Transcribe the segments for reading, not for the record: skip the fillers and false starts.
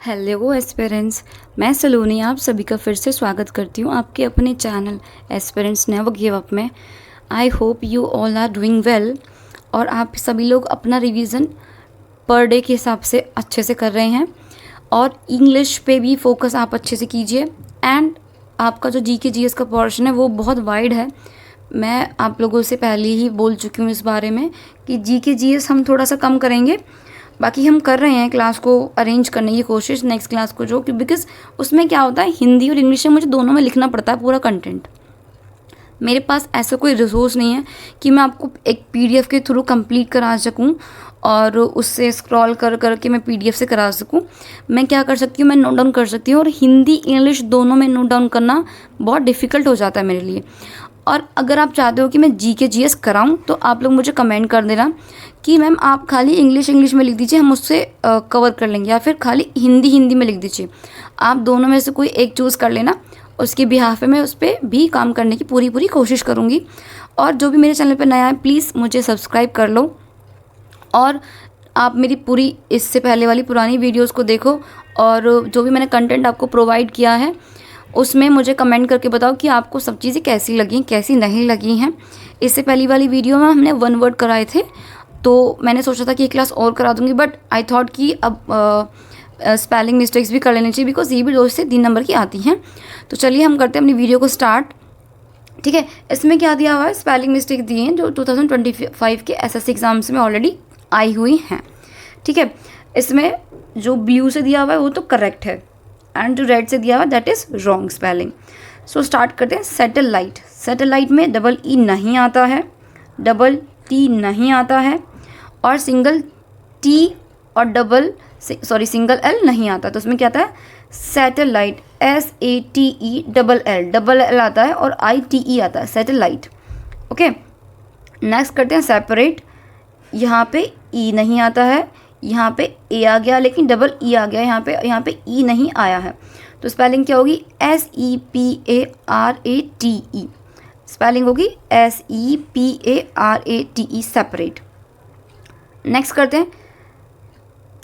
Hello aspirants, मैं सलोनी आप सभी का फिर से स्वागत करती हूँ आपके अपने channel aspirants never give up में। I hope you all are doing well और आप सभी लोग अपना रिवीजन पर डे के हिसाब से अच्छे से कर रहे हैं और इंग्लिश पे भी फोकस आप अच्छे से कीजिए। एंड आपका जो जी के जी एस का पोर्शन है वो बहुत वाइड है। मैं आप लोगों से पहले ही बोल चुकी हूँ इस बारे में कि जी के जी एस हम थोड़ा सा कम करेंगे। बाकी हम कर रहे हैं क्लास को अरेंज करने की कोशिश नेक्स्ट क्लास को, जो कि बिकॉज उसमें क्या होता है, हिंदी और इंग्लिश में मुझे दोनों में लिखना पड़ता है पूरा कंटेंट। मेरे पास ऐसा कोई रिसोर्स नहीं है कि मैं आपको एक पीडीएफ के थ्रू कंप्लीट करा सकूं और उससे स्क्रॉल कर करके मैं पीडीएफ से करा सकूं। मैं क्या कर सकती हूँ, मैं नोट डाउन कर सकती हूँ और हिंदी इंग्लिश दोनों में नोट डाउन करना बहुत डिफ़िकल्ट हो जाता है मेरे लिए। और अगर आप चाहते हो कि मैं जी के जी एस कराऊँ तो आप लोग मुझे कमेंट कर देना कि मैम आप खाली इंग्लिश में लिख दीजिए, हम उससे कवर कर लेंगे, या फिर खाली हिंदी में लिख दीजिए। आप दोनों में से कोई एक चूज़ कर लेना, उसके बिहाफ पे मैं उस पर भी काम करने की पूरी कोशिश करूँगी। और जो भी मेरे चैनल पे नया है प्लीज़ मुझे सब्सक्राइब कर लो और आप मेरी पूरी इससे पहले वाली पुरानी वीडियोस को देखो और जो भी मैंने कंटेंट आपको प्रोवाइड किया है उसमें मुझे कमेंट करके बताओ कि आपको सब चीज़ें कैसी लगी, कैसी नहीं लगी हैं। इससे पहली वाली वीडियो में हमने 1 वर्ड कराए थे, तो मैंने सोचा था कि एक क्लास और करा दूंगी, बट आई थॉट कि अब स्पेलिंग मिस्टेक्स भी कर लेनी चाहिए बिकॉज ये भी 2 से 3 नंबर की आती हैं। तो चलिए हम करते हैं अपनी वीडियो को स्टार्ट। ठीक है, इसमें क्या दिया हुआ है, स्पेलिंग मिस्टेक दिए हैं जो 2025 के एसएससी एग्जाम्स में ऑलरेडी आई हुई हैं। ठीक है, इसमें जो ब्लू से दिया हुआ है वो तो करेक्ट है एंड जो रेड से दिया हुआ that is wrong spelling. So start करते हैं। सैटेलाइट, सैटेलाइट में डबल ई नहीं आता है, डबल टी नहीं आता है और सिंगल टी और सिंगल एल नहीं आता। तो उसमें क्या आता है, सैटेलाइट, SATE डबल एल आता है और ITE आता है, सैटेलाइट। ओके, नेक्स्ट करते हैं सेपरेट। यहाँ पे ई नहीं आता है, यहाँ पे ए आ गया लेकिन डबल ई आ गया, यहाँ पे ई नहीं आया है। तो स्पेलिंग क्या होगी, SEPARATE। स्पेलिंग होगी SEPARATE, सेपरेट। नेक्स्ट करते हैं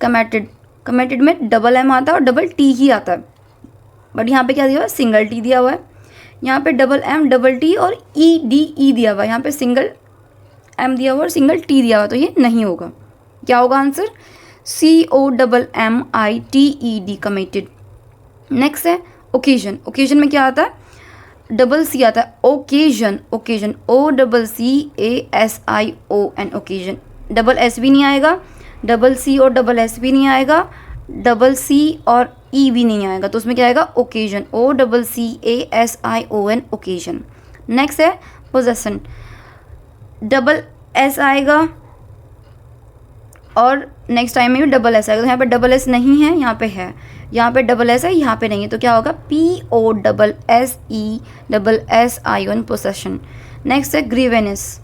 कमेटेड। कमेटेड में डबल एम आता है और डबल टी ही आता है, बट यहाँ पे क्या दिया हुआ है, सिंगल टी दिया हुआ है। यहाँ पे डबल एम डबल टी और EDE दिया हुआ है, यहाँ पे सिंगल एम दिया हुआ और सिंगल टी दिया हुआ, तो ये नहीं होगा। क्या होगा आंसर, COMMITED, कमिटेड। नेक्स्ट है ओकेजन। ओकेजन में क्या आता है, डबल सी आता है, occasion, occasion, OCCASION, occasion. Double S भी नहीं आएगा, डबल सी और डबल एस भी नहीं आएगा, डबल सी और ई भी नहीं आएगा, तो उसमें क्या आएगा, ओकेजन, OCCASION, ओकेजन। नेक्स्ट है पोजेसन। डबल एस आएगा और नेक्स्ट टाइम में भी डबल एस आएगा, तो यहाँ पे डबल एस नहीं है, यहाँ पे है, यहाँ पे डबल एस है, यहाँ पे नहीं है, तो क्या होगा, POSSESSION, पोसेशन। नेक्स्ट है ग्रीवेनेस।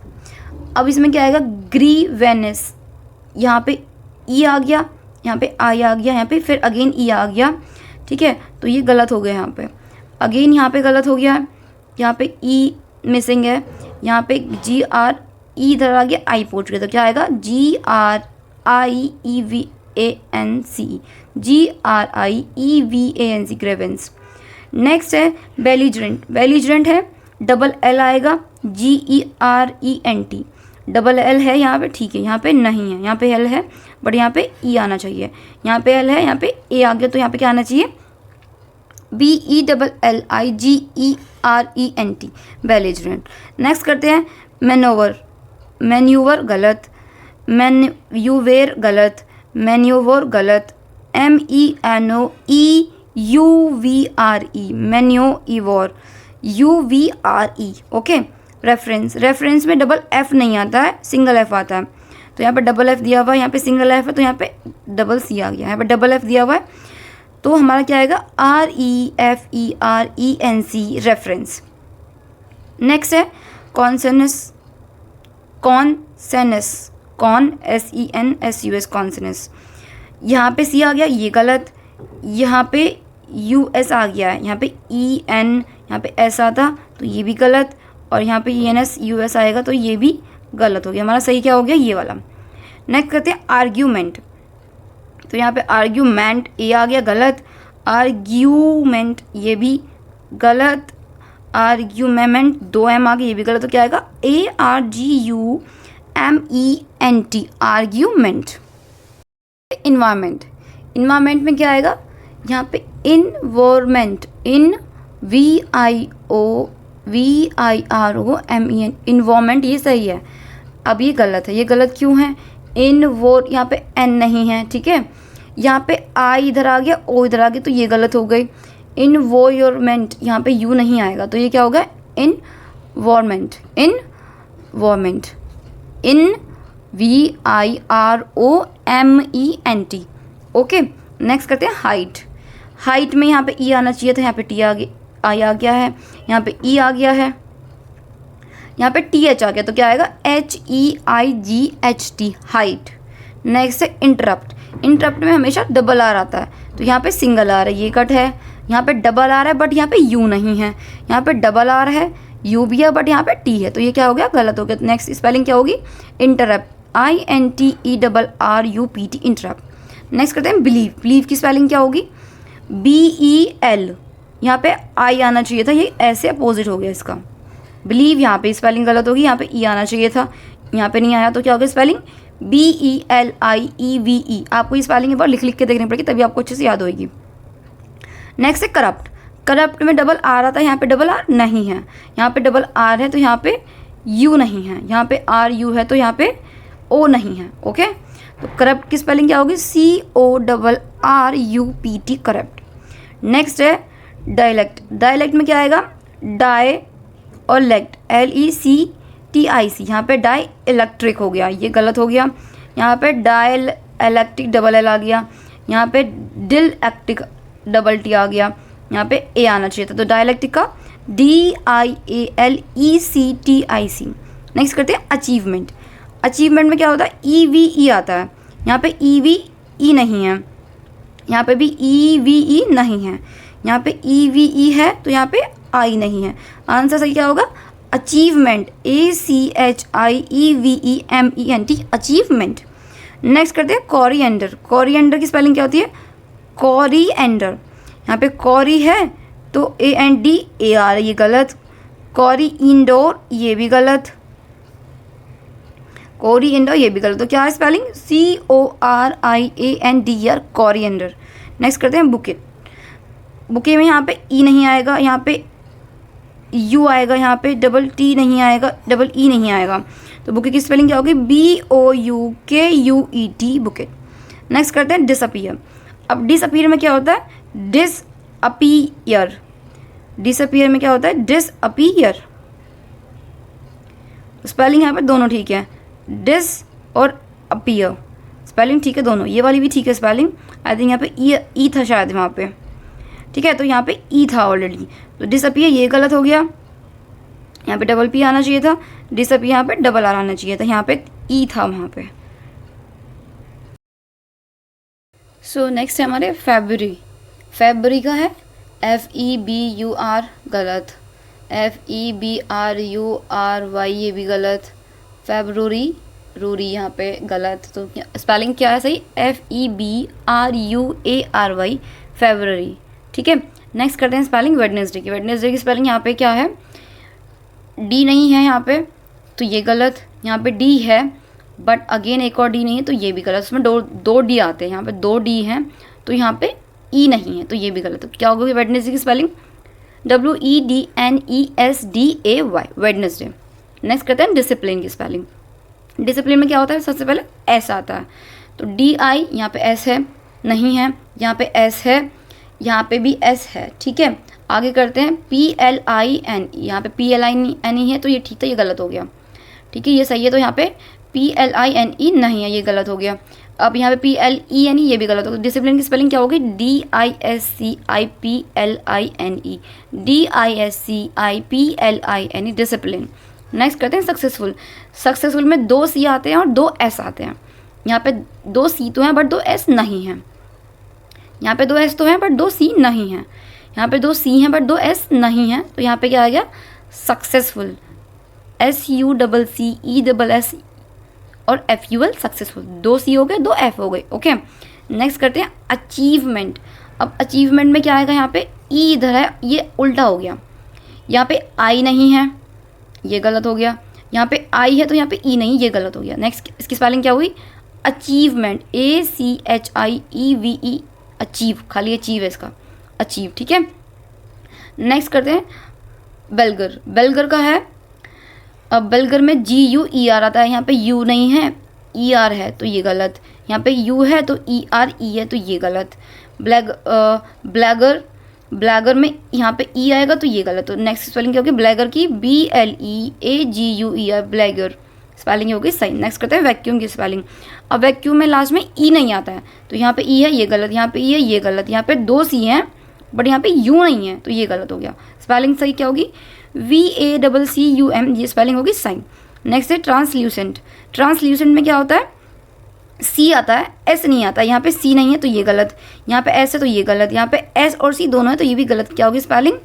अब इसमें क्या आएगा, ग्रीवेनेस, यहाँ पे ई आ गया, यहाँ पे आई आ गया, यहाँ पे फिर अगेन ई आ गया। ठीक है, तो ये गलत हो गया, यहाँ पे अगेन यहाँ पे गलत हो गया, यहाँ पे ई मिसिंग है, यहाँ पे GR ई इधर आ गया, आई पहुँच गया, तो क्या आएगा, GRIEVANC, ग्रेवेंस। नेक्स्ट है बेलिजरेंट। बेलिजरेंट है, डबल एल आएगा, GERENT, डबल एल है यहाँ पे, ठीक है, यहाँ पे नहीं है, यहाँ पे एल है बट यहाँ पे ई आना चाहिए, यहाँ पे एल है, यहाँ पे ए आ गया, तो यहाँ पे क्या आना चाहिए, BELLIGERENT, बेलिजरेंट। नेक्स्ट करते हैं मैनोवर। मैन्यूवर गलत, मैन्यूवेर गलत, मैन्यूवर गलत, MENOEUVRE, मैन्योइवोर, UVRE। Okay, reference. Reference में डबल एफ नहीं आता है, सिंगल एफ आता है, तो यहाँ पे डबल एफ दिया हुआ है, यहाँ पे सिंगल एफ है, तो यहाँ पे डबल सी आ गया, यहाँ पे डबल एफ दिया हुआ है, तो हमारा क्या आएगा, REFERENC, रेफरेंस। नेक्स्ट है कॉन्सेनस। कॉन्सेनस, CONSENSUS, कॉन्सेनस। यहाँ पे सी आ गया, ये गलत, यहाँ पे US आ गया है, यहाँ पे EN, यहाँ पे S आता तो ये भी गलत, और यहाँ पे ENS US आएगा तो ये भी गलत हो गया। हमारा सही क्या हो गया, ये वाला। नेक्स्ट करते हैं आर्ग्यूमेंट। तो तो यहाँ पे आर्ग्यूमेंट ए आ गया गलत, आर्ग्यूमेंट ये भी गलत, आर्ग्यूमेंट 2 एम आ गया ये भी गलत, तो क्या आएगा ARGUMENT आर्ग्यूमेंट। इन्वायरमेंट, इन्वायरमेंट में क्या आएगा यहाँ पे इन्वायरमेंट, INVIROMEN इन्वायरमेंट, ये सही है। अब ये गलत है, ये गलत क्यों है, यहाँ पे N नहीं है, ठीक है, यहाँ पे I इधर आ गया, O इधर आ गया, तो ये गलत हो गई। इन्वायरमेंट यहाँ पे U नहीं आएगा, तो ये क्या होगा environment, environment, INVIROMENT। Okay, next करते हैं हाइट। हाइट में यहाँ पे E आना चाहिए था, यहाँ पे I आ गया है, यहाँ पे E आ गया है, यहाँ पे TH आ गया, तो क्या आएगा HEIGHT हाइट। नेक्स्ट है इंटरप्ट। इंटरप्ट में हमेशा डबल आर आता है, तो यहाँ पे सिंगल आर है, ये कट है। यहाँ पे डबल आर है बट यहाँ पे U नहीं है, यहाँ पे डबल आर है, U भी है बट यहाँ पे T है, तो ये क्या हो गया गलत हो गया। तो नेक्स्ट स्पेलिंग क्या होगी इंटरप्ट, INTERRUPT इंटरप्ट। नेक्स्ट करते हैं बिलीव। बिलीव की स्पेलिंग क्या होगी BEL, यहाँ पे I आना चाहिए था, ये ऐसे अपोजिट हो गया इसका। बिलीव यहाँ पे स्पेलिंग गलत होगी, यहाँ पे E आना चाहिए था, यहाँ पे नहीं आया, तो क्या होगा स्पेलिंग BELIEVE। आपको ये स्पेलिंग एक बार लिख लिख के देखनी पड़ेगी, तभी आपको अच्छे से याद होगी। नेक्स्ट है करप्ट। करप्ट में डबल आर आता है, यहाँ पे डबल आर नहीं है, यहाँ पे डबल आर है तो यहाँ पे U नहीं है, यहाँ पे RU है तो यहाँ पे O नहीं है। ओके, तो करप्ट की स्पेलिंग क्या होगी CORRUPT करप्ट। नेक्स्ट है डायलेक्ट। डायलेक्ट में क्या आएगा डाई और लेक्ट, LECTIC, यहाँ पे डाई इलेक्ट्रिक हो गया, ये गलत हो गया। यहाँ पे डायल इलेक्ट्रिक डबल L आ गया, यहाँ पे डिल एक्टिक डबल T आ गया, यहाँ पे A आना चाहिए था, तो डायलेक्टिक का DIALECTIC। नेक्स्ट करते हैं अचीवमेंट। अचीवमेंट में क्या होता है EVE आता है, यहाँ पे EVE नहीं है, यहाँ पे भी EVE नहीं है, यहाँ पे EVE है तो यहाँ पे I नहीं है। आंसर सही क्या होगा अचीवमेंट, ACHIEVEMENT अचीवमेंट। नेक्स्ट करते हैं कोरिएंडर। कोरिएंडर की स्पेलिंग क्या होती है कोरिएंडर, यहाँ पे कॉरी है तो ANDAR, ये गलत। कॉरी इंडोर, ये भी गलत। कोरी इंडोर, ये भी गलत। तो क्या है स्पेलिंग CORIANDER कोरिएंडर। नेक्स्ट करते हैं बुके। बुके में यहाँ पे E नहीं आएगा, यहाँ पे U आएगा, यहाँ पे डबल T नहीं आएगा, डबल E नहीं आएगा, तो बुके की स्पेलिंग क्या होगी BOUKUET बुके। नेक्स्ट करते हैं डिसअपीयर। अब डिसअपीयर में क्या होता है डिसअपीयर। डिसअपीयर में क्या होता है डिसअपीयर। स्पेलिंग यहाँ पे दोनों ठीक है, डिस और अपीयर स्पेलिंग ठीक है दोनों, ये वाली भी ठीक है स्पेलिंग। आई थिंक यहाँ पे ई था शायद वहाँ पे, ठीक है, तो यहाँ पे ई था ऑलरेडी, तो डिसअपीयर ये गलत हो गया। यहाँ पे डबल P आना चाहिए था, डिसअपीयर यहाँ पे डबल R आना चाहिए था, यहाँ पे ई था वहाँ पे। सो नेक्स्ट है हमारे फेब्रुअरी। फेब्रुअरी का है FEBUR गलत, FEBRURY ये भी गलत, फेब्रुअरी रूरी यहाँ पे गलत। तो स्पेलिंग क्या है सही FEBRUARY फेब्रुअरी, ठीक है। नेक्स्ट करते हैं स्पेलिंग वेडनेसडे की। वेडनेसडे की स्पेलिंग यहाँ पे क्या है D नहीं है यहाँ पे, तो ये गलत। यहाँ पे D है बट अगेन एक और D नहीं है, तो ये भी गलत। उसमें दो D आते हैं, यहाँ पे 2 D हैं, तो यहाँ पे E नहीं है, तो ये भी गलत। तो क्या होगा वेडनेसडे की स्पेलिंग WEDNESDAY वेडनेसडे। नेक्स्ट करते हैं डिसिप्लिन की स्पेलिंग। डिसिप्लिन में क्या होता है सबसे पहले S आता है, तो DI यहाँ पे S है नहीं है, यहाँ पे S है, यहाँ पे भी S है, ठीक है। आगे करते हैं PLINE, यहाँ पे PLINE है तो ये ठीक था, ये गलत हो गया, ठीक है, ये सही है। तो यहाँ पे PLINE नहीं है, ये गलत हो गया। अब यहाँ पे PLENE ये भी गलत हो गया। डिसिप्लिन की स्पेलिंग क्या होगी DISCIPLINE, DISCIPLINE डिसिप्लिन। नेक्स्ट करते हैं सक्सेसफुल। सक्सेसफुल में 2 C आते हैं और 2 S आते हैं। यहाँ पे 2 C तो हैं बट 2 S नहीं हैं, यहाँ पे 2 S तो हैं बट 2 C नहीं हैं, यहाँ पे 2 C हैं बट 2 S नहीं हैं, तो यहाँ पे क्या आ गया सक्सेसफुल, SUCCESS और FUL सक्सेसफुल। 2 C हो गए 2 F हो गए, ओके। नेक्स्ट करते हैं अचीवमेंट। अब अचीवमेंट में क्या आएगा, यहाँ पे ई इधर है, ये उल्टा हो गया, यहाँ पे आई नहीं है, ये गलत हो गया, यहाँ पे आई है तो यहाँ पे ई नहीं, ये गलत हो गया। नेक्स्ट इसकी स्पेलिंग क्या हुई, अचीवमेंट, ACHIEVE, अचीव, खाली अचीव है इसका, अचीव, ठीक है। नेक्स्ट करते हैं बेलगर। बेलगर का है, अब बेलगर में GUER आता है, यहाँ पे यू नहीं है, ER है तो ये गलत, यहाँ पे यू है तो ER ई है तो ये गलत। ब्लैगर, ब्लैगर में यहाँ पे ई आएगा तो ये गलत। तो नेक्स्ट स्पेलिंग क्या होगी, ब्लैगर की BLEAGUER, ब्लैगर, स्पेलिंग होगी सही। नेक्स्ट करते हैं वैक्यूम की स्पेलिंग। अब वैक्यूम में लास्ट में ई नहीं आता है, तो यहाँ पे ई है, ये गलत, यहाँ पे ई है, ये गलत, यहाँ पे 2 सी हैं बट यहाँ पे यू नहीं है तो ये गलत हो गया। स्पेलिंग सही क्या होगी, VACCUM, ये स्पेलिंग होगी सही। नेक्स्ट है ट्रांसल्यूसेंट। ट्रांसल्यूसेंट में क्या होता है, सी आता है, एस नहीं आता, यहाँ पे सी नहीं है तो ये गलत, यहाँ पे एस है तो ये गलत, यहाँ पे एस और सी दोनों है तो ये भी गलत। क्या होगी स्पेलिंग,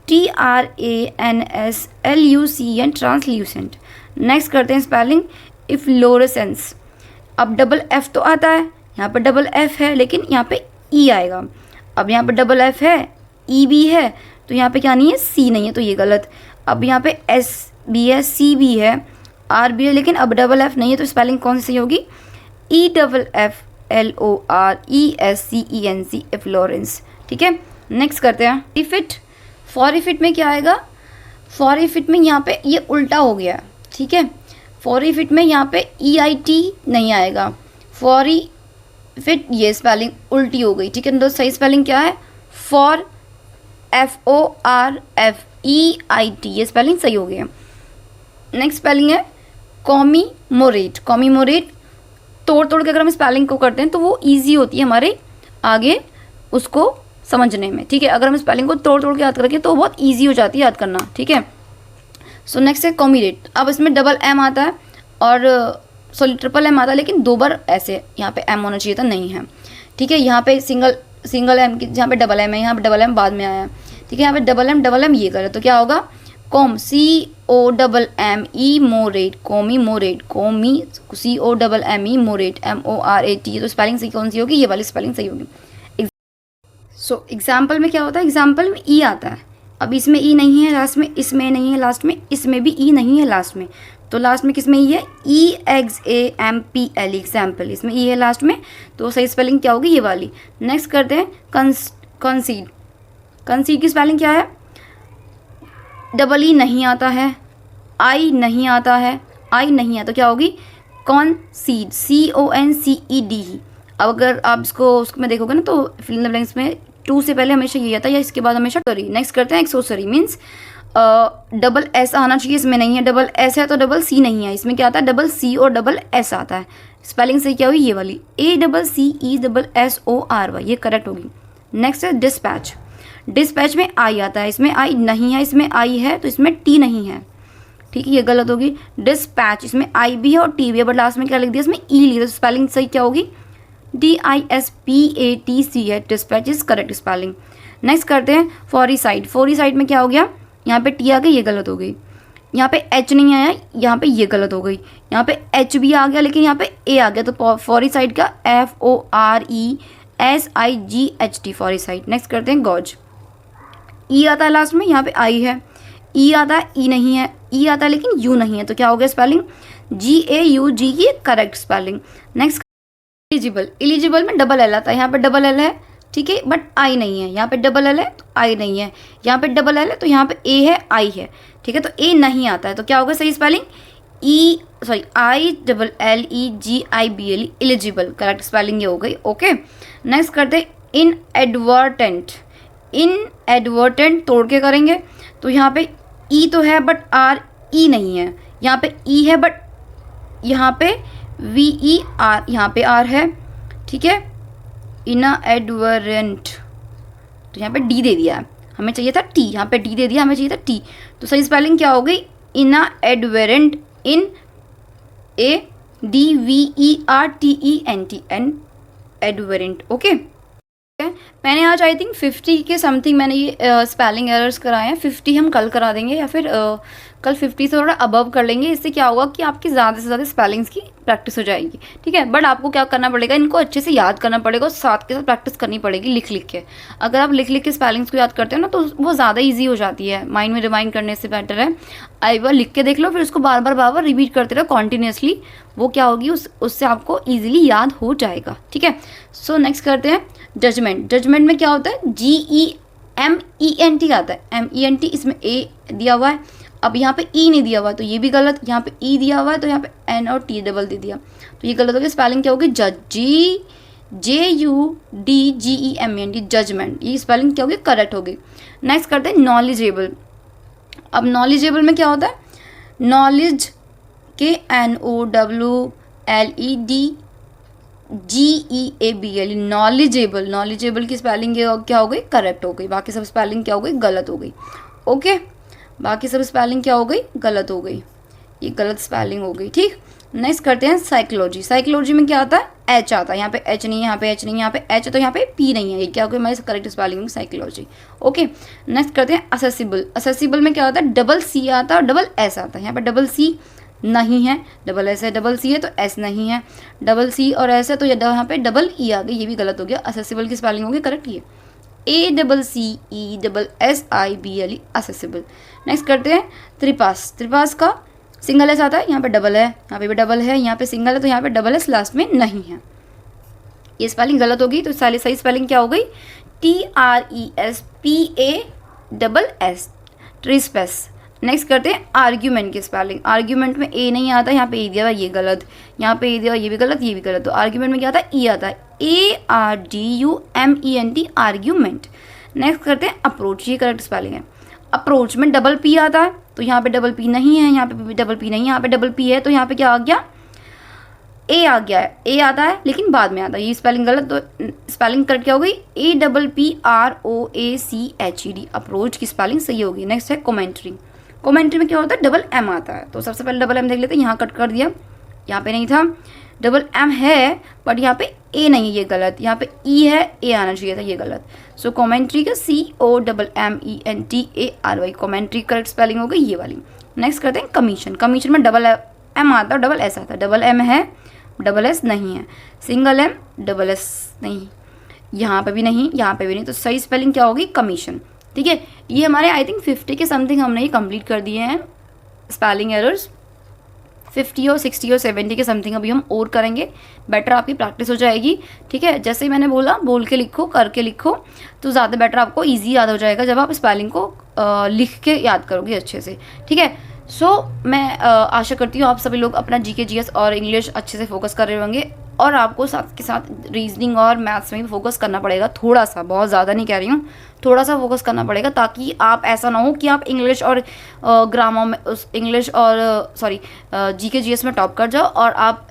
TRANSLUCEN, ट्रांसल्यूसेंट। नेक्स्ट करते हैं स्पेलिंग इफ्लोरेसेंस। अब डबल एफ तो आता है, यहाँ पर डबल एफ है लेकिन यहाँ पे ई आएगा। अब यहाँ पे डबल एफ है, ई भी है तो यहाँ पे क्या नहीं है, सी नहीं है तो ये गलत। अब यहाँ पे एस भी है, सी भी है, आर भी है, लेकिन अब डबल एफ नहीं है तो स्पेलिंग कौन सी सही होगी, EFFLORESCENC, फ्लोरेंस, ठीक है। नेक्स्ट करते हैं इफिट। फॉरिफिट में क्या आएगा, फॉरिफिट में यहाँ पे ये उल्टा हो गया, ठीक है। फॉरिफिट में यहाँ पे EIT नहीं आएगा, फॉरिफिट ये स्पेलिंग उल्टी हो गई, ठीक है। तो सही स्पेलिंग क्या है, फॉर, FORFEIT, ये स्पेलिंग सही हो गया। नेक्स्ट स्पेलिंग है कॉमीमोरेट। कॉमीमोरेट तोड़ तोड़ के अगर हम स्पेलिंग को करते हैं तो वो ईजी होती है हमारे आगे उसको समझने में, ठीक है। अगर हम स्पेलिंग को तोड़ तोड़ के याद करेंगे तो बहुत ईजी हो जाती है याद करना, ठीक है। सो नेक्स्ट है कॉमीरेट। अब इसमें डबल एम आता है और सॉरी ट्रिपल एम आता है, लेकिन 2 बार ऐसे यहाँ पे एम होना चाहिए था, नहीं है, ठीक है। यहाँ पे सिंगल एम की जहाँ पे डबल एम है, यहाँ पे डबल एम बाद में आया, ठीक है। यहाँ पे डबल एम ये करे तो क्या होगा, कॉम, COMME मोरेट, कॉमी मोरेट, कॉमी COMME मोरेट, MORAT, तो स्पेलिंग सही कौन सी होगी, ये वाली स्पेलिंग सही होगी। सो एग्जाम्पल में क्या होता है, एग्जाम्पल में ई आता है, अब इसमें ई नहीं है लास्ट में, इसमें नहीं है लास्ट में, इसमें भी ई नहीं है लास्ट में, तो लास्ट में किसमें ई है, EXAMPL, एग्जाम्पल, इसमें ई है लास्ट में, तो सही स्पेलिंग क्या होगी, ये वाली। नेक्स्ट करते हैं कंसीड। कंसीड की स्पेलिंग क्या है, डबल ई नहीं आता है, आई नहीं आता है, आई नहीं है तो क्या होगी, कॉन्सीड, CONCED। अब अगर आप उसको में देखोगे ना तो फिल इन द ब्लैंक्स में 2 से पहले हमेशा ये आता है या इसके बाद हमेशा सॉरी। नेक्स्ट करते हैं एक्सेसरी, मीन्स डबल एस आना चाहिए, इसमें नहीं है, डबल एस है तो डबल सी नहीं है, इसमें क्या आता है, डबल सी और डबल एस आता है। स्पेलिंग से क्या हुई, ये वाली ACCESSORY, ये करेक्ट होगी। नेक्स्ट है डिस्पैच। डिस्पैच में आई आता है, इसमें आई नहीं है, इसमें आई है तो इसमें टी नहीं है, ठीक है, ये गलत होगी। डिस्पैच, इसमें आई भी है और टी भी है बट लास्ट में क्या लिख दिया, इसमें ई लिख दिया, स्पेलिंग सही क्या होगी, DISPATC है, dispatch is correct spelling. Next करते हैं फॉरी साइड। फॉरी साइड में क्या हो गया, यहाँ पे टी आ गई, ये गलत हो गई, यहाँ पे एच नहीं आया, यहाँ पे ये गलत हो गई, यहाँ पे एच भी आ गया लेकिन यहाँ पे ए आ गया, तो फॉरी साइड का FORESIGHT, फॉरी साइड। नेक्स्ट करते हैं गॉज। ई आता है लास्ट में, यहाँ पे आई है, ई आता है, ई नहीं है, ई आता है लेकिन यू नहीं है, तो क्या हो गया स्पेलिंग, GAUG, ये correct spelling. Next eligible. Eligible में डबल एल आता है, यहाँ पे डबल एल है, ठीक है, बट आई नहीं है, यहाँ पे डबल एल है तो आई नहीं है, यहाँ पे डबल एल है तो यहाँ पे ए है, आई है, ठीक है, तो ए नहीं आता है तो क्या होगा सही spelling, IELLEGIBLE, eligible, correct spelling ये हो गई, ओके। नेक्स्ट करते हैं इनएडवर्टेंट। इनएडवर्टेंट तोड़ के करेंगे तो यहाँ पे ई तो है बट आर ई नहीं है, यहाँ पे ई है बट यहाँ पे VER, यहाँ पे आर है, ठीक है। इनएडवर्टेंट तो यहाँ पे डी दे दिया है, हमें चाहिए था टी, यहाँ पे डी दे दिया, हमें चाहिए था टी, तो सही स्पेलिंग क्या हो गई, इनएडवर्टेंट, इन ADVERTENT, एडवर्टेंट, ओके। मैंने आज आई थिंक 50 के समथिंग मैंने ये स्पेलिंग एरर्स कराए हैं। 50 हम कल करा देंगे या फिर कल 50 से थोड़ा अबव कर लेंगे। इससे क्या होगा कि आपकी ज़्यादा से ज़्यादा स्पेलिंग्स की प्रैक्टिस हो जाएगी, ठीक है। बट आपको क्या करना पड़ेगा, इनको अच्छे से याद करना पड़ेगा और साथ के साथ प्रैक्टिस करनी पड़ेगी लिख लिख के। अगर आप लिख लिख के स्पेलिंग्स को याद करते हो ना तो वो ज़्यादा ईजी हो जाती है, माइंड में रिमाइंड करने से बेटर है। एक बार लिख के देख लो, फिर उसको बार बार रिपीट करते रहो कॉन्टीन्यूसली। वो क्या होगी, उससे आपको ईजिली याद हो जाएगा, ठीक है। सो नेक्स्ट करते हैं जजमेंट। जजमेंट में क्या होता है, GEMENT आता है। MENT, इसमें A दिया हुआ है। अब यहाँ पे E नहीं दिया हुआ है तो ये भी गलत, यहाँ पे E दिया हुआ है तो यहाँ पे N और T डबल दे दिया तो ये गलत हो गया। स्पेलिंग क्या होगी, JUDGEMENT, जजमेंट। ये स्पेलिंग क्या होगी, करेक्ट होगी। नेक्स्ट करते हैं नॉलेजेबल। अब नॉलेजेबल में क्या होता है, नॉलेज के NOLLEDGEABL, नॉलेजेबल। नॉलेजेबल की स्पेलिंग क्या हो गई, करेक्ट हो गई। बाकी सब स्पेलिंग क्या हो गई, गलत हो गई। ओके, बाकी सब स्पेलिंग क्या हो गई, गलत हो गई। ये गलत स्पेलिंग हो गई, ठीक। नेक्स्ट करते हैं साइकोलॉजी। साइकोलॉजी में क्या आता है, H आता है। यहाँ पे H नहीं है, यहाँ पे H नहीं है, यहाँ पे H तो यहाँ पे P नहीं है। ये क्या हो गया, हमारी correct spelling psychology. Okay, next करते हैं असेसिबल। असेसिबल में क्या होता है, डबल C आता है और डबल S आता है। यहाँ पे डबल C नहीं है, डबल S है, डबल C है तो S नहीं है, डबल C और S है तो यहाँ पे डबल E आ गई, ये भी गलत हो गया। असेसिबल की स्पेलिंग होगी करेक्ट ये ACCESSIBLE, असेसिबल। नेक्स्ट करते हैं त्रिपास। त्रिपास का सिंगल एस आता है, यहाँ पे डबल है, यहाँ पे भी डबल है, यहाँ पे सिंगल है तो यहाँ पे डबल एस लास्ट में नहीं है। ये स्पेलिंग गलत होगी तो सही स्पेलिंग क्या हो गई, TRESPASS, ट्रिस्पेस। नेक्स्ट करते हैं आर्ग्यूमेंट की स्पेलिंग। आर्ग्यूमेंट में A नहीं आता, यहाँ पे A दिया हुआ, ये गलत, यहाँ पे A दिया हुआ, ये भी गलत, ये भी गलत। तो आर्ग्यूमेंट में क्या आता है, E आता है, ARGUMENT, आर्ग्यूमेंट। नेक्स्ट करते हैं अप्रोच। ये करेक्ट स्पेलिंग है। अप्रोच में डबल P आता है तो यहाँ पे डबल P नहीं है, यहाँ पे भी डबल P नहीं है, यहाँ पे डबल P है तो यहाँ पे क्या आ गया, A आ गया है। A आता है लेकिन बाद में आता है, ये स्पेलिंग गलत। तो स्पेलिंग करेक्ट क्या हो गई, APPROACHED, अप्रोच की स्पेलिंग सही होगी। नेक्स्ट है कमेंट्री। कमेंट्री में क्या होता है, डबल M आता है। तो सबसे पहले डबल M देख लेते हैं, यहाँ कट कर दिया, यहाँ पे नहीं था। डबल M है बट यहाँ पे A नहीं है, ये गलत। यहाँ पे E है, A आना चाहिए था, ये गलत। सो कमेंट्री का COMMENTARY, कमेंट्री करेक्ट स्पेलिंग हो गई ये वाली। नेक्स्ट करते हैं कमीशन। कमीशन में डबल M आता है, डबल S आता है। डबल M है, डबल S नहीं है, सिंगल M, डबल S नहीं, यहाँ पे भी नहीं, यहाँ पे भी नहीं। तो सही स्पेलिंग क्या होगी, कमीशन, ठीक है। ये हमारे आई थिंक 50 के समथिंग हमने ये कंप्लीट कर दिए हैं स्पेलिंग एरर्स। 50 और 60 और 70 के समथिंग अभी हम और करेंगे, बेटर आपकी प्रैक्टिस हो जाएगी, ठीक है। जैसे ही मैंने बोला, बोल के लिखो, करके लिखो तो ज़्यादा बेटर आपको ईजी याद हो जाएगा जब आप स्पेलिंग को लिख के याद करोगे अच्छे से, ठीक है। सो मैं आशा करती हूँ आप सभी लोग अपना GK GS और इंग्लिश अच्छे से फोकस कर रहे होंगे। और आपको साथ के साथ रीजनिंग और मैथ्स में भी फोकस करना पड़ेगा थोड़ा सा, बहुत ज़्यादा नहीं कह रही हूँ, थोड़ा सा फोकस करना पड़ेगा, ताकि आप ऐसा ना हो कि आप इंग्लिश और ग्रामर में इंग्लिश और GK GS में टॉप कर जाओ और आप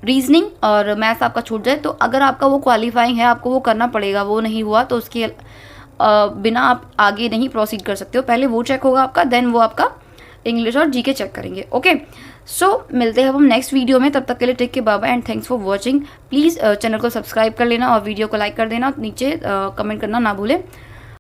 रीजनिंग और मैथ्स आपका छूट जाए। तो अगर आपका वो क्वालिफाइंग है, आपको वो करना पड़ेगा, वो नहीं हुआ तो उसके बिना आप आगे नहीं प्रोसीड कर सकते हो। पहले वो चेक होगा आपका, देन वो आपका इंग्लिश और GK चेक करेंगे। ओके, सो मिलते हैं हम नेक्स्ट वीडियो में, तब तक के लिए take care, bye bye and thanks for watching. Please channel को सब्सक्राइब कर लेना और वीडियो को लाइक कर देना, नीचे कमेंट करना ना भूलें।